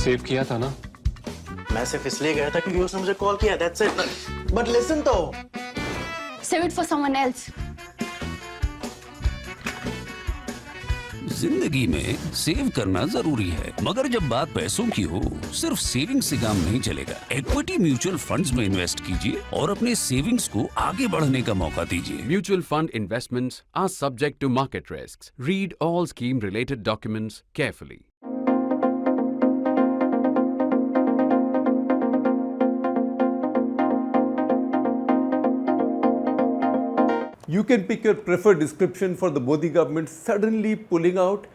Save किया था ना? मैं सिर्फ इसलिए गया था क्योंकि उसने मुझे कॉल किया, that's it. But listen तो. Save it for someone else. जिंदगी में सेव करना जरूरी है, मगर जब बात पैसों की हो सिर्फ सेविंग से काम नहीं चलेगा। इक्विटी म्यूचुअल फंड्स में इन्वेस्ट कीजिए और अपने सेविंग्स को आगे बढ़ने का मौका दीजिए। Mutual fund investments are subject to market risks. Read all scheme related documents carefully. You can pick your preferred description for the Modi government suddenly pulling out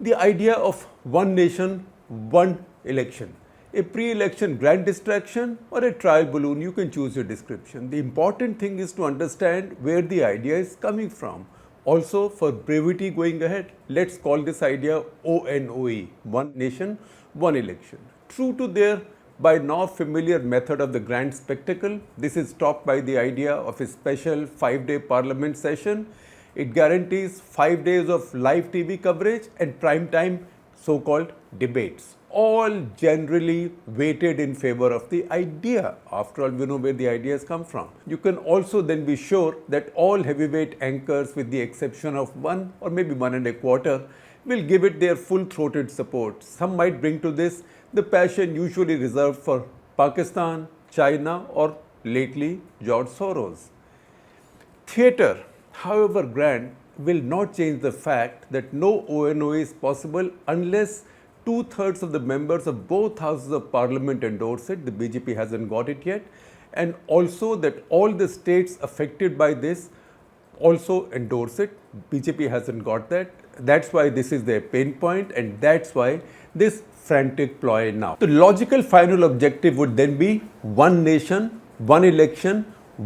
the idea of one nation, one election. A pre-election grand distraction or a trial balloon, you can choose your description. The important thing is to understand where the idea is coming from. Also, for brevity going ahead, let's call this idea ONOE, one nation, one election. True to their by now familiar method of the grand spectacle, this is topped by the idea of a special 5-day parliament session. It guarantees 5 days of live TV coverage and prime time so-called debates, all generally weighted in favor of the idea. After all, we know where the ideas come from. You can also then be sure that all heavyweight anchors, with the exception of one or maybe 1.25, will give it their full-throated support. Some might bring to this the passion usually reserved for Pakistan, China, or lately George Soros. Theatre, however grand, will not change the fact that no ONOE is possible unless 2/3 of the members of both houses of parliament endorse it. The BJP hasn't got it yet. And also that all the states affected by this also endorse it. BJP hasn't got that. That's why this is their pain point, and that's why this frantic ploy now. The logical final objective would then be one nation, one election,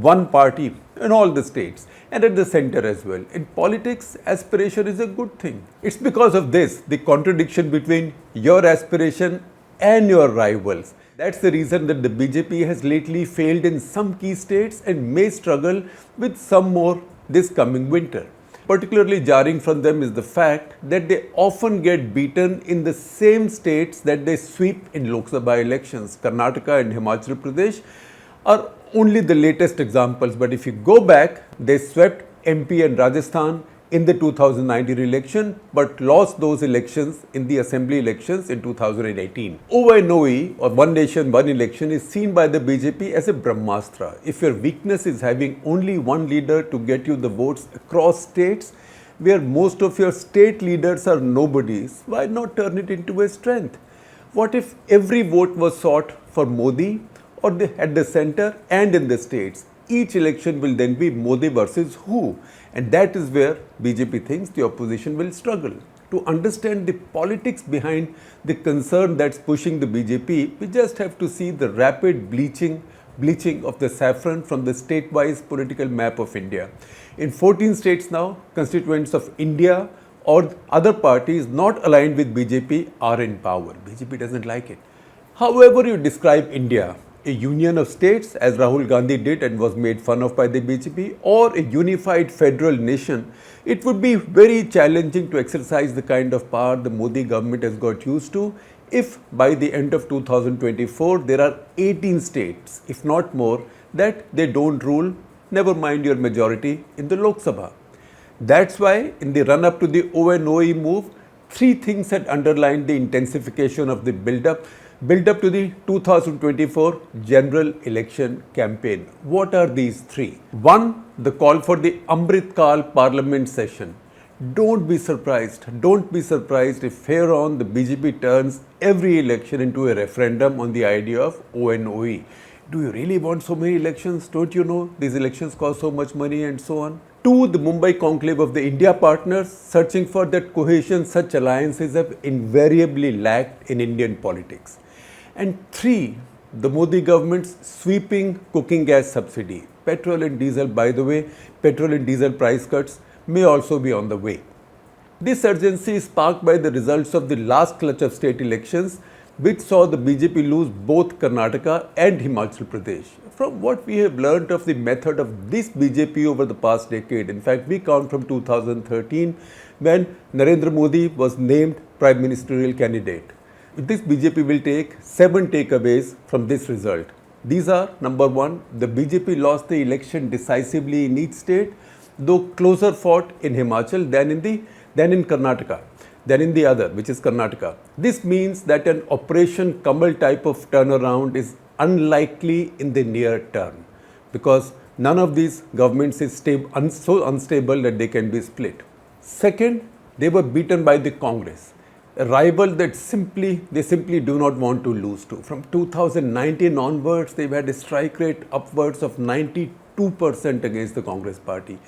one party in all the states and at the center as well. In politics, aspiration is a good thing. It's because of this, the contradiction between your aspiration and your rivals. That's the reason that the BJP has lately failed in some key states and may struggle with some more this coming winter. Particularly jarring from them is the fact that they often get beaten in the same states that they sweep in Lok Sabha elections. Karnataka and Himachal Pradesh are only the latest examples, but if you go back, they swept MP and Rajasthan in the 2019 election, but lost those elections in the assembly elections in 2018. ONOE, or one nation, one election, is seen by the BJP as a Brahmastra. If your weakness is having only one leader to get you the votes across states, where most of your state leaders are nobodies, why not turn it into a strength? What if every vote was sought for Modi or at the center and in the states? Each election will then be Modi versus who? And that is where BJP thinks the opposition will struggle. To understand the politics behind the concern that's pushing the BJP, we just have to see the rapid bleaching of the saffron from the state-wise political map of India. In 14 states now, constituents of India or other parties not aligned with BJP are in power. BJP doesn't like it. However you describe India, a union of states, as Rahul Gandhi did and was made fun of by the BJP, or a unified federal nation, it would be very challenging to exercise the kind of power the Modi government has got used to if by the end of 2024 there are 18 states, if not more, that they don't rule, never mind your majority in the Lok Sabha. That's why in the run-up to the ONOE move, three things had underlined the intensification of the build-up to the 2024 general election campaign. What are these three? One, the call for the Amrit Kal parliament session. Don't be surprised if here on the BJP turns every election into a referendum on the idea of ONOE. Do you really want so many elections? Don't you know these elections cost so much money and so on? Two, the Mumbai conclave of the India partners searching for that cohesion such alliances have invariably lacked in Indian politics. And three, the Modi government's sweeping cooking gas subsidy. Petrol and diesel, by the way, petrol and diesel price cuts may also be on the way. This urgency is sparked by the results of the last clutch of state elections, which saw the BJP lose both Karnataka and Himachal Pradesh. From what we have learnt of the method of this BJP over the past decade, in fact, we count from 2013 when Narendra Modi was named Prime Ministerial candidate. This BJP will take 7 takeaways from this result. These are: number 1, the BJP lost the election decisively in each state, though closer fought in Himachal than in Karnataka, than in the other, which is Karnataka. This means that an Operation Kamal type of turnaround is unlikely in the near term, because none of these governments is so unstable that they can be split. Second, they were beaten by the Congress, a rival that they simply do not want to lose to. From 2019 onwards, they've had a strike rate upwards of 92% against the Congress party.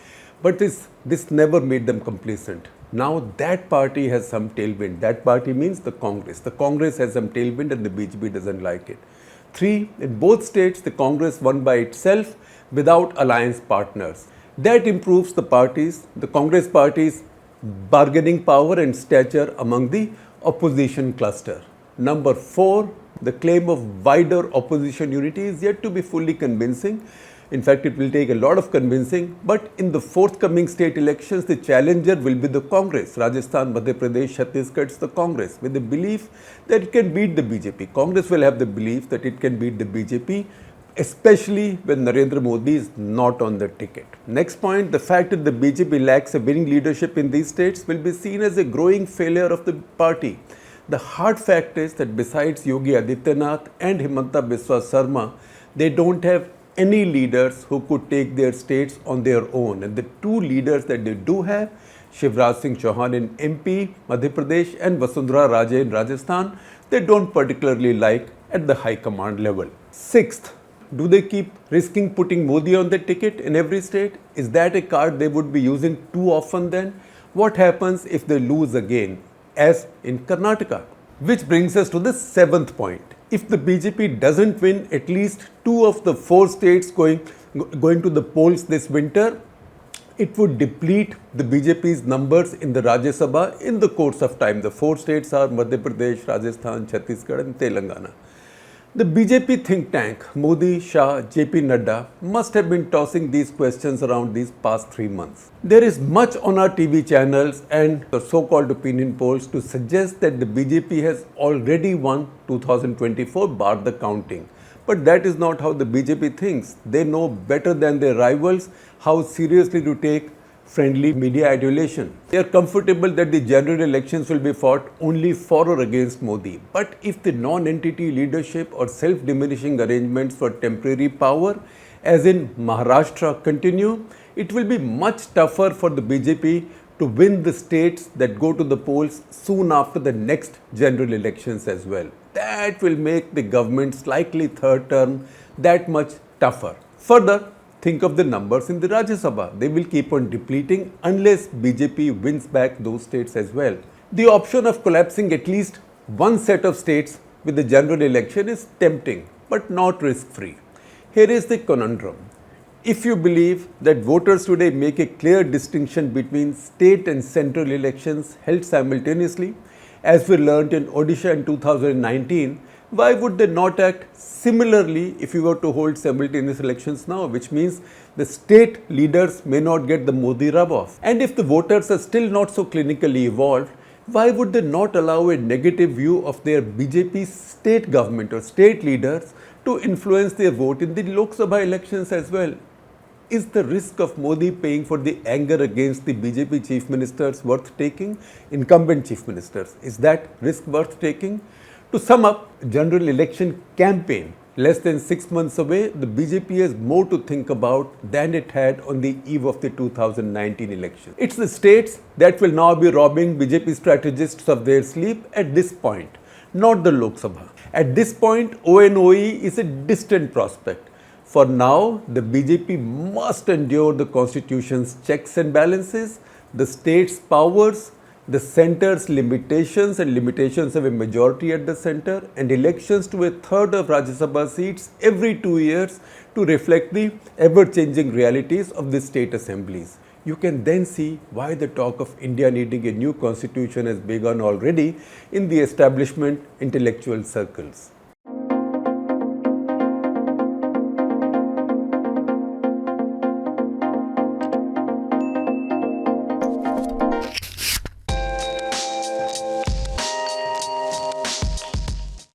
But this never made them complacent. Now that party has some tailwind. That party means the Congress. The Congress has some tailwind and the BJP doesn't like it. 3, in both states, the Congress won by itself without alliance partners. That improves the Congress party's bargaining power and stature among the opposition cluster. Number 4, the claim of wider opposition unity is yet to be fully convincing. In fact, it will take a lot of convincing, but in the forthcoming state elections, the challenger will be the Congress. Rajasthan, Madhya Pradesh, Chhattisgarh, it's the Congress, with the belief that it can beat the BJP. Congress will have the belief that it can beat the BJP, especially when Narendra Modi is not on the ticket. Next point, the fact that the BJP lacks a winning leadership in these states will be seen as a growing failure of the party. The hard fact is that besides Yogi Adityanath and Himanta Biswa Sarma, they don't have any leaders who could take their states on their own. And the 2 leaders that they do have, Shivraj Singh Chauhan in MP, Madhya Pradesh, and Vasundhara Raje in Rajasthan, they don't particularly like at the high command level. 6th, do they keep risking putting Modi on the ticket in every state? Is that a card they would be using too often then? What happens if they lose again, as in Karnataka? Which brings us to the 7th point. If the BJP doesn't win at least 2 of the 4 states going to the polls this winter, it would deplete the BJP's numbers in the Rajya Sabha in the course of time. The 4 states are Madhya Pradesh, Rajasthan, Chhattisgarh and Telangana. The BJP think tank, Modi, Shah, JP Nadda, must have been tossing these questions around these past 3 months. There is much on our TV channels and the so-called opinion polls to suggest that the BJP has already won 2024, bar the counting. But that is not how the BJP thinks. They know better than their rivals how seriously to take friendly media adulation. They are comfortable that the general elections will be fought only for or against Modi. But if the non-entity leadership or self-diminishing arrangements for temporary power, as in Maharashtra, continue, it will be much tougher for the BJP to win the states that go to the polls soon after the next general elections as well. That will make the government's likely third term that much tougher. Further, think of the numbers in the Rajya Sabha. They will keep on depleting unless BJP wins back those states as well. The option of collapsing at least one set of states with the general election is tempting, but not risk-free. Here is the conundrum. If you believe that voters today make a clear distinction between state and central elections held simultaneously, as we learnt in Odisha in 2019, why would they not act similarly if you were to hold simultaneous elections now, which means the state leaders may not get the Modi rub-off. And if the voters are still not so clinically evolved, why would they not allow a negative view of their BJP state government or state leaders to influence their vote in the Lok Sabha elections as well? Is the risk of Modi paying for the anger against the BJP chief ministers worth taking? Incumbent chief ministers, is that risk worth taking? To sum up, general election campaign, less than 6 months away, the BJP has more to think about than it had on the eve of the 2019 election. It's the states that will now be robbing BJP strategists of their sleep at this point, not the Lok Sabha. At this point, ONOE is a distant prospect. For now, the BJP must endure the constitution's checks and balances, the state's powers, the centre's limitations and limitations of a majority at the centre, and elections to a third of Rajya Sabha seats every 2 years to reflect the ever-changing realities of the state assemblies. You can then see why the talk of India needing a new constitution has begun already in the establishment intellectual circles.